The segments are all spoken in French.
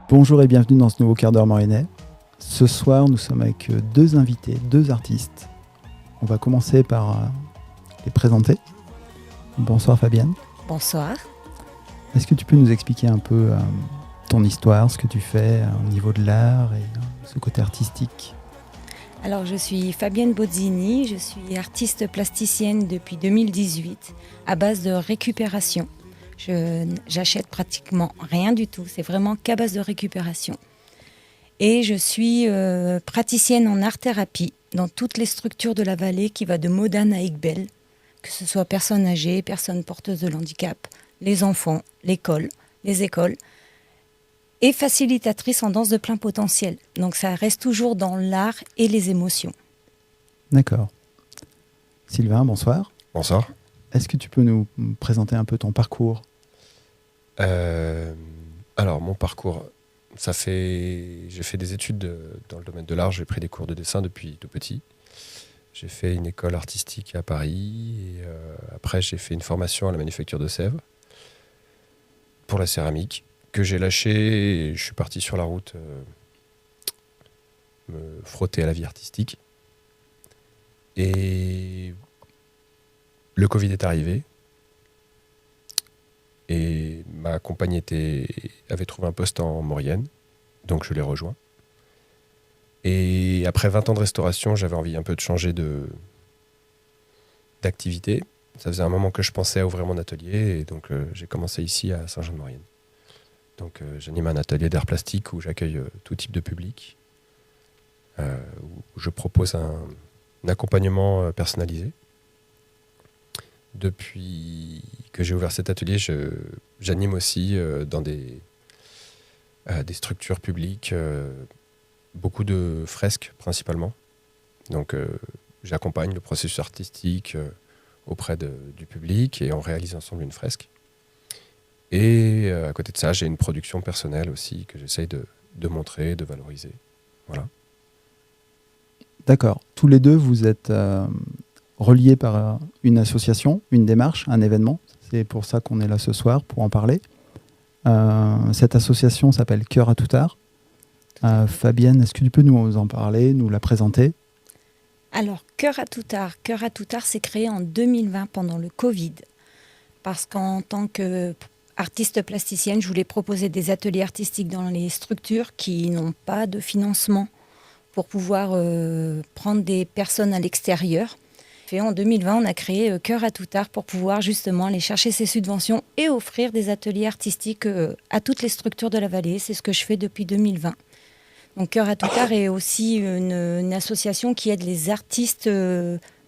Bonjour et bienvenue dans ce nouveau quart d'heure morennais. Ce soir, nous sommes avec deux invités, deux artistes. On va commencer par les présenter. Bonsoir Fabienne. Bonsoir. Est-ce que tu peux nous expliquer un peu ton histoire, ce que tu fais au niveau de l'art et ce côté artistique ? Alors, je suis Fabienne Bozzini, je suis artiste plasticienne depuis 2018 à base de récupération. J'achète pratiquement rien du tout, c'est vraiment qu'à base de récupération. Et je suis praticienne en art-thérapie dans toutes les structures de la vallée qui va de Modane à Aiguebelle, que ce soit personnes âgées, personnes porteuses de handicap, les enfants, l'école, les écoles, et facilitatrice en danse de plein potentiel. Donc ça reste toujours dans l'art et les émotions. D'accord. Sylvain, bonsoir. Bonsoir. Est-ce que tu peux nous présenter un peu ton parcours ? Alors, mon parcours, j'ai fait des études dans le domaine de l'art, j'ai pris des cours de dessin depuis tout petit. J'ai fait une école artistique à Paris, et après j'ai fait une formation à la manufacture de Sèvres pour la céramique, que j'ai lâché et je suis parti sur la route me frotter à la vie artistique. Et le Covid est arrivé. Et ma compagne avait trouvé un poste en Maurienne, donc je l'ai rejoint. Et après 20 ans de restauration, j'avais envie un peu de changer d'activité. Ça faisait un moment que je pensais à ouvrir mon atelier, et donc j'ai commencé ici à Saint-Jean-de-Maurienne. Donc j'anime un atelier d'art plastique où j'accueille tout type de public, où je propose un accompagnement personnalisé. Depuis que j'ai ouvert cet atelier, j'anime aussi dans des structures publiques, beaucoup de fresques principalement. Donc j'accompagne le processus artistique auprès du public et on réalise ensemble une fresque. Et à côté de ça, j'ai une production personnelle aussi que j'essaye de montrer, de valoriser. Voilà. D'accord. Tous les deux, vous êtes reliés par une association, une démarche, un événement. C'est pour ça qu'on est là ce soir, pour en parler. Cette association s'appelle Cœur à tout art. Fabienne, est-ce que tu peux nous en parler, nous la présenter ? Alors, Cœur à tout art s'est créé en 2020 pendant le Covid. Parce qu'en tant qu'artiste plasticienne, je voulais proposer des ateliers artistiques dans les structures qui n'ont pas de financement pour pouvoir prendre des personnes à l'extérieur. Et en 2020, on a créé Cœur à tout art pour pouvoir justement aller chercher ces subventions et offrir des ateliers artistiques à toutes les structures de la vallée. C'est ce que je fais depuis 2020. Donc Cœur à tout art est aussi une association qui aide les artistes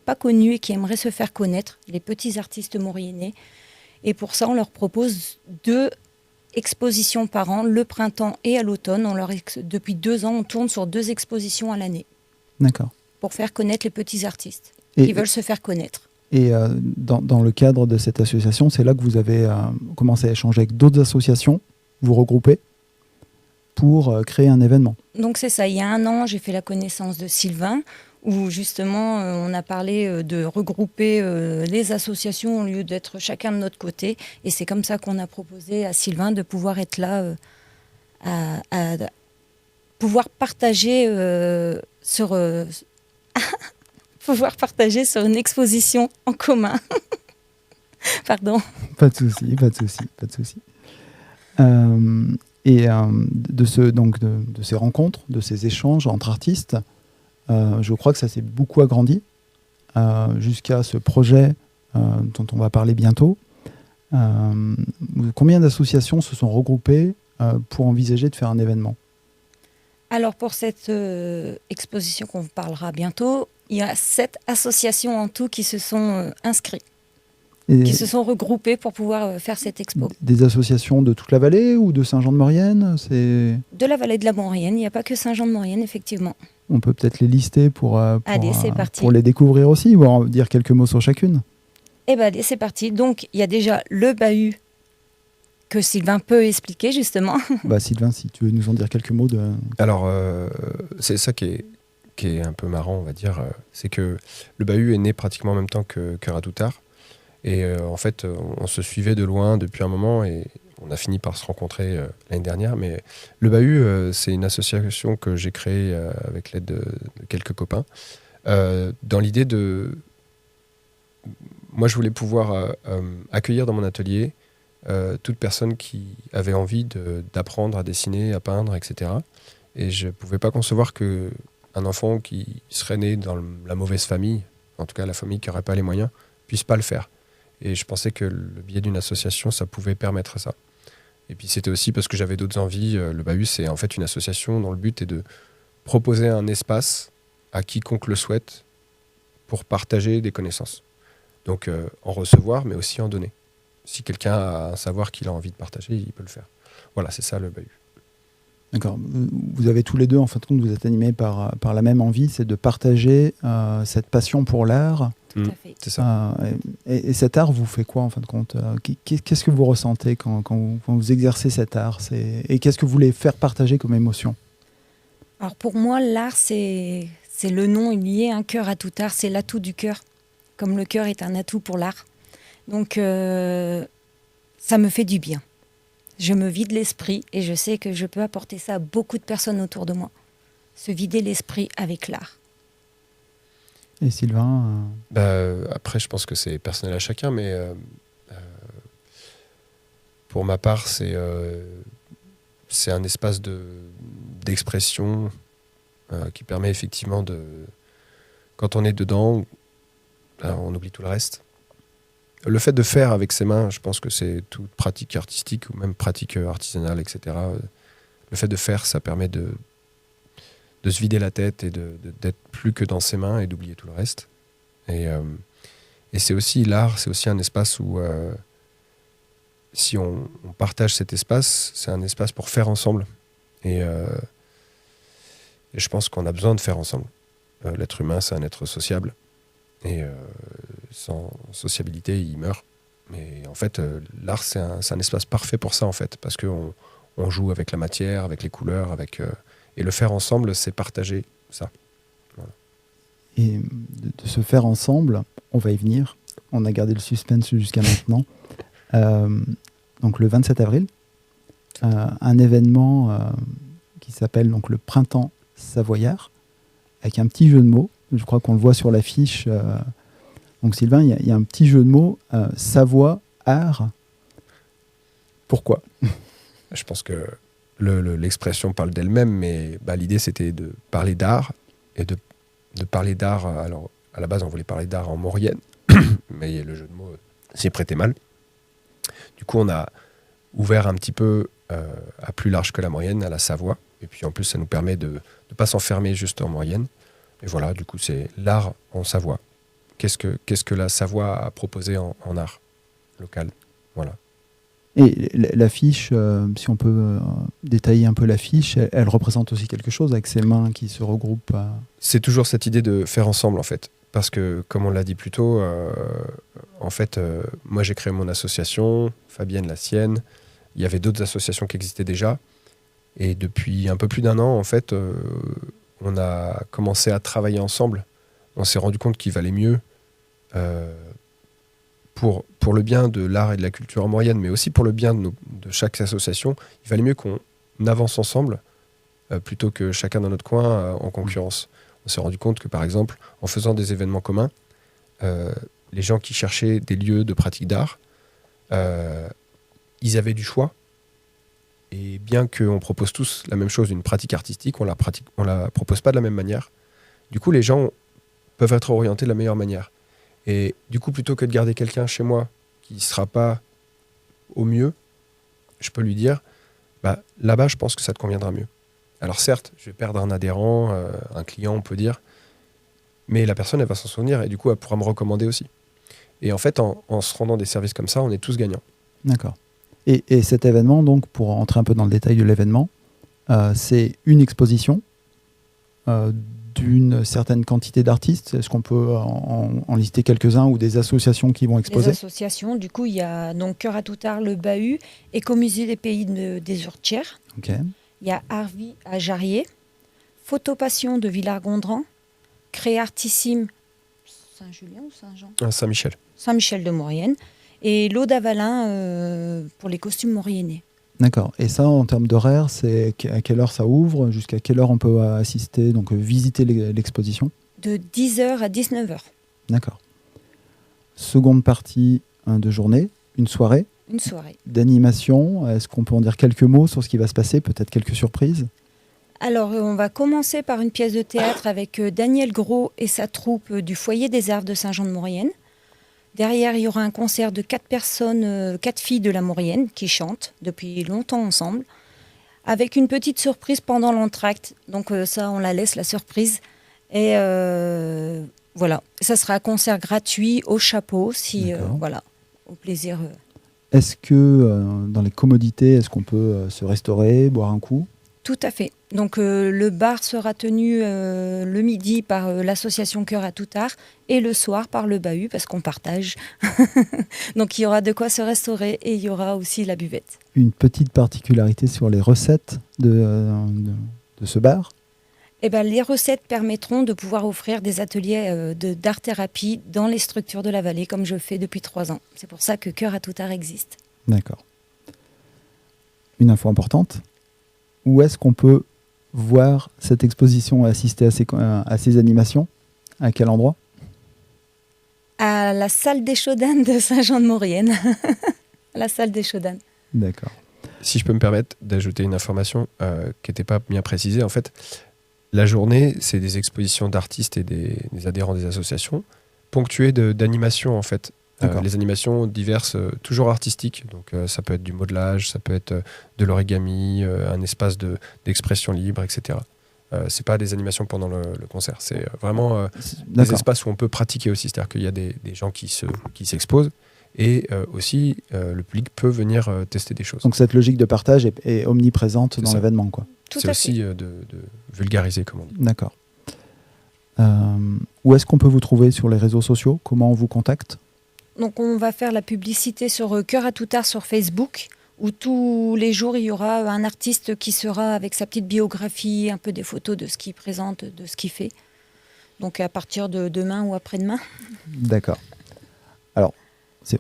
pas connus et qui aimeraient se faire connaître, les petits artistes mauriennais. Et pour ça, on leur propose 2 expositions par an, le printemps et à l'automne. Depuis 2 ans, on tourne sur 2 expositions à l'année. D'accord. Pour faire connaître les petits artistes qui veulent se faire connaître. Et dans le cadre de cette association, c'est là que vous avez commencé à échanger avec d'autres associations, vous regrouper pour créer un événement. Donc c'est ça, il y a 1 an, j'ai fait la connaissance de Sylvain, où justement on a parlé de regrouper les associations au lieu d'être chacun de notre côté. Et c'est comme ça qu'on a proposé à Sylvain de pouvoir être là, à pouvoir partager pouvoir partager sur une exposition en commun. Pardon. Pas de souci. De ces rencontres, de ces échanges entre artistes, je crois que ça s'est beaucoup agrandi jusqu'à ce projet dont on va parler bientôt. Combien d'associations se sont regroupées pour envisager de faire un événement ? Alors pour cette exposition qu'on vous parlera bientôt, il y a 7 associations en tout qui se sont inscrites, qui se sont regroupées pour pouvoir faire cette expo. Des associations de toute la vallée ou de Saint-Jean-de-Maurienne ? De la vallée de la Maurienne, il n'y a pas que Saint-Jean-de-Maurienne, effectivement. On peut peut-être les lister pour les découvrir aussi, ou en dire quelques mots sur chacune. Eh bien, allez, c'est parti. Donc, il y a déjà le bahut que Sylvain peut expliquer, justement. Sylvain, si tu veux nous en dire quelques mots. Alors, c'est ça qui est un peu marrant, on va dire. C'est que le bahut est né pratiquement en même temps que Cœur à tout art. Et en fait, on se suivait de loin depuis un moment et on a fini par se rencontrer l'année dernière. Mais le Bahut, c'est une association que j'ai créée avec l'aide de quelques copains, dans l'idée de... Moi, je voulais pouvoir accueillir dans mon atelier toute personne qui avait envie d'apprendre à dessiner, à peindre, etc. Et je ne pouvais pas concevoir qu'un enfant qui serait né dans la mauvaise famille, en tout cas la famille qui n'aurait pas les moyens, puisse pas le faire. Et je pensais que le biais d'une association, ça pouvait permettre ça. Et puis c'était aussi parce que j'avais d'autres envies. Le Bahut, c'est en fait une association dont le but est de proposer un espace à quiconque le souhaite pour partager des connaissances. Donc en recevoir, mais aussi en donner. Si quelqu'un a un savoir qu'il a envie de partager, il peut le faire. Voilà, c'est ça le Bahut. D'accord. Vous avez tous les deux, en fin de compte, vous êtes animés par la même envie, c'est de partager cette passion pour l'art. Tout à fait. C'est ça. Et cet art vous fait quoi, en fin de compte? Qu'est-ce que vous ressentez quand vous exercez cet art? Et qu'est-ce que vous voulez faire partager comme émotion? Alors pour moi, l'art, c'est le nom lié, un cœur à tout art, c'est l'atout du cœur, comme le cœur est un atout pour l'art. Donc ça me fait du bien. Je me vide l'esprit et je sais que je peux apporter ça à beaucoup de personnes autour de moi. Se vider l'esprit avec l'art. Et Sylvain Après, je pense que c'est personnel à chacun, mais pour ma part, c'est un espace d'expression qui permet effectivement de... Quand on est dedans, on oublie tout le reste. Le fait de faire avec ses mains, je pense que c'est toute pratique artistique ou même pratique artisanale, etc. Le fait de faire, ça permet de se vider la tête et d'être plus que dans ses mains et d'oublier tout le reste. Et c'est aussi l'art, c'est aussi un espace où si on partage cet espace, c'est un espace pour faire ensemble. Et je pense qu'on a besoin de faire ensemble. L'être humain, c'est un être sociable. Et sans sociabilité, il meurt. Mais en fait, l'art, c'est un espace parfait pour ça, en fait, parce qu'on joue avec la matière, avec les couleurs, et le faire ensemble, c'est partager ça. Voilà. Et de se faire ensemble, on va y venir. On a gardé le suspense jusqu'à maintenant. Donc le 27 avril, un événement qui s'appelle donc le Printemps Savoyard, avec un petit jeu de mots. Je crois qu'on le voit sur l'affiche. Donc Sylvain, il y a un petit jeu de mots, Savoie, art. Pourquoi? Je pense que l'expression parle d'elle-même, mais l'idée c'était de parler d'art, et de parler d'art. Alors à la base on voulait parler d'art en maurienne, mais le jeu de mots s'y prêtait mal. Du coup on a ouvert un petit peu à plus large que la Maurienne, à la Savoie, et puis en plus ça nous permet de ne pas s'enfermer juste en Maurienne. Et voilà, du coup, c'est l'art en Savoie. Qu'est-ce que la Savoie a proposé en art local? Voilà. Et l'affiche, si on peut détailler un peu l'affiche, elle représente aussi quelque chose avec ses mains qui se regroupent. C'est toujours cette idée de faire ensemble, en fait. Parce que, comme on l'a dit plus tôt, en fait, moi j'ai créé mon association, Fabienne la sienne. Il y avait d'autres associations qui existaient déjà. Et depuis un peu plus d'un an, en fait... on a commencé à travailler ensemble. On s'est rendu compte qu'il valait mieux pour le bien de l'art et de la culture en Maurienne, mais aussi pour le bien de chaque association. Il valait mieux qu'on avance ensemble plutôt que chacun dans notre coin en concurrence. On s'est rendu compte que, par exemple, en faisant des événements communs, les gens qui cherchaient des lieux de pratique d'art, ils avaient du choix. Et bien qu'on propose tous la même chose, une pratique artistique, on la propose pas de la même manière. Du coup, les gens peuvent être orientés de la meilleure manière. Et du coup, plutôt que de garder quelqu'un chez moi qui ne sera pas au mieux, je peux lui dire, là-bas, je pense que ça te conviendra mieux. Alors certes, je vais perdre un adhérent, un client, on peut dire, mais la personne, elle va s'en souvenir et du coup, elle pourra me recommander aussi. Et en fait, en se rendant des services comme ça, on est tous gagnants. D'accord. Et cet événement, donc, pour entrer un peu dans le détail de l'événement, c'est une exposition d'une certaine quantité d'artistes. Est-ce qu'on peut en lister quelques-uns ou des associations qui vont exposer? Des associations, du coup, il y a donc Cœur à tout art, le Bahut, Écomusée des Pays des Urtières. Okay. Il y a Arvi à Jarrier, Photopassion de Villars-Gondran, Créartissime Saint-Julien ou Saint-Jean? Saint-Michel. Saint-Michel de Maurienne. et l'eau d'Avalin pour les costumes mauriennais. D'accord. Et ça, en termes d'horaire, c'est à quelle heure ça ouvre? Jusqu'à quelle heure on peut assister, donc visiter l'exposition? De 10h à 19h. D'accord. Seconde partie de journée, une soirée Une soirée. d'animation. Est-ce qu'on peut en dire quelques mots sur ce qui va se passer? Peut-être quelques surprises? Alors, on va commencer par une pièce de théâtre avec Daniel Gros et sa troupe du Foyer des Arts de Saint-Jean-de-Maurienne. Derrière, il y aura un concert de 4 personnes, 4 filles de la Maurienne qui chantent depuis longtemps ensemble, avec une petite surprise pendant l'entracte. Donc ça, on la laisse, la surprise. Et voilà, ça sera un concert gratuit au chapeau, si voilà, au plaisir. Est-ce que dans les commodités, est-ce qu'on peut se restaurer, boire un coup? Tout à fait. Donc le bar sera tenu le midi par l'association Cœur à tout art et le soir par le bahut parce qu'on partage. Donc il y aura de quoi se restaurer et il y aura aussi la buvette. Une petite particularité sur les recettes de ce bar? Eh ben, les recettes permettront de pouvoir offrir des ateliers d'art-thérapie dans les structures de la vallée comme je fais depuis 3 ans. C'est pour ça que Cœur à tout art existe. D'accord. Une info importante. Où est-ce qu'on peut voir cette exposition, assister à ces animations? À quel endroit? À la salle des Chaudanes de Saint-Jean-de-Maurienne. La salle des Chaudanes. D'accord. Si je peux me permettre d'ajouter une information qui n'était pas bien précisée, en fait, la journée, c'est des expositions d'artistes et des adhérents des associations, ponctuées d'animations, en fait. Les animations diverses, toujours artistiques. Donc, ça peut être du modelage, ça peut être de l'origami, un espace d'expression libre, etc. C'est pas des animations pendant le concert. C'est vraiment des espaces où on peut pratiquer aussi. C'est-à-dire qu'il y a des gens qui s'exposent et aussi le public peut venir tester des choses. Donc, cette logique de partage est omniprésente dans l'événement, quoi. C'est aussi de vulgariser, comme on dit. D'accord. Où est-ce qu'on peut vous trouver sur les réseaux sociaux? Comment on vous contacte? Donc on va faire la publicité sur Cœur à tout art sur Facebook, où tous les jours il y aura un artiste qui sera avec sa petite biographie, un peu des photos de ce qu'il présente, de ce qu'il fait. Donc à partir de demain ou après-demain. D'accord. Alors,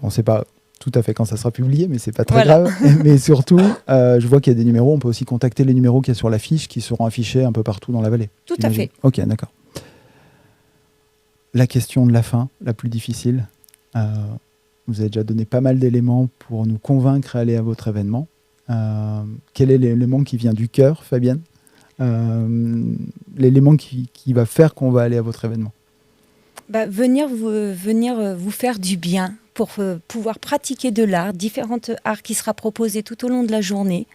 on ne sait pas tout à fait quand ça sera publié, mais c'est pas très grave. Mais surtout, je vois qu'il y a des numéros. On peut aussi contacter les numéros qu'il y a sur l'affiche, qui seront affichés un peu partout dans la vallée. Tout à fait. Ok, d'accord. La question de la fin, la plus difficile. Vous avez déjà donné pas mal d'éléments pour nous convaincre à aller à votre événement. Quel est l'élément qui vient du cœur, Fabienne? L'élément qui va faire qu'on va aller à votre événement? Venir vous faire du bien pour pouvoir pratiquer de l'art, différents arts qui sera proposé tout au long de la journée.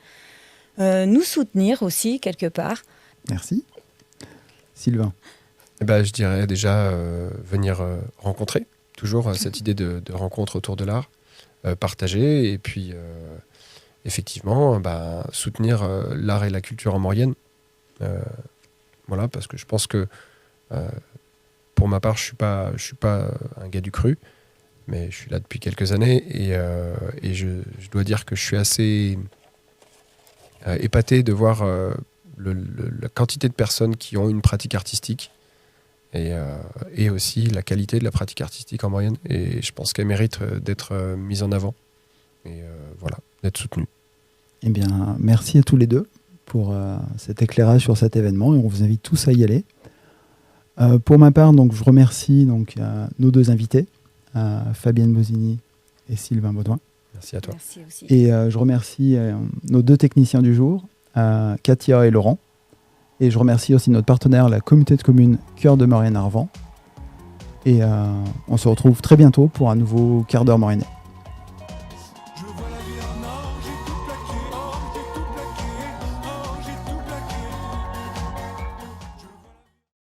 Nous soutenir aussi, quelque part. Merci. Sylvain? Je dirais déjà venir rencontrer. Toujours cette idée de rencontre autour de l'art, partager et puis effectivement soutenir l'art et la culture en Maurienne. Voilà, parce que je pense que pour ma part, je suis pas un gars du cru, mais je suis là depuis quelques années et je dois dire que je suis assez épaté de voir la quantité de personnes qui ont une pratique artistique. Et aussi la qualité de la pratique artistique en Maurienne. Et je pense qu'elle mérite d'être mise en avant. Et voilà, d'être soutenue. Eh bien, merci à tous les deux pour cet éclairage sur cet événement. Et on vous invite tous à y aller. Pour ma part, donc, je remercie nos deux invités, Fabienne Bosini et Sylvain Baudouin. Merci à toi. Merci aussi. Et je remercie nos deux techniciens du jour, Katia et Laurent. Et je remercie aussi notre partenaire, la communauté de communes Cœur de Maurienne-Arvent. Et on se retrouve très bientôt pour un nouveau quart d'heure mauriennais.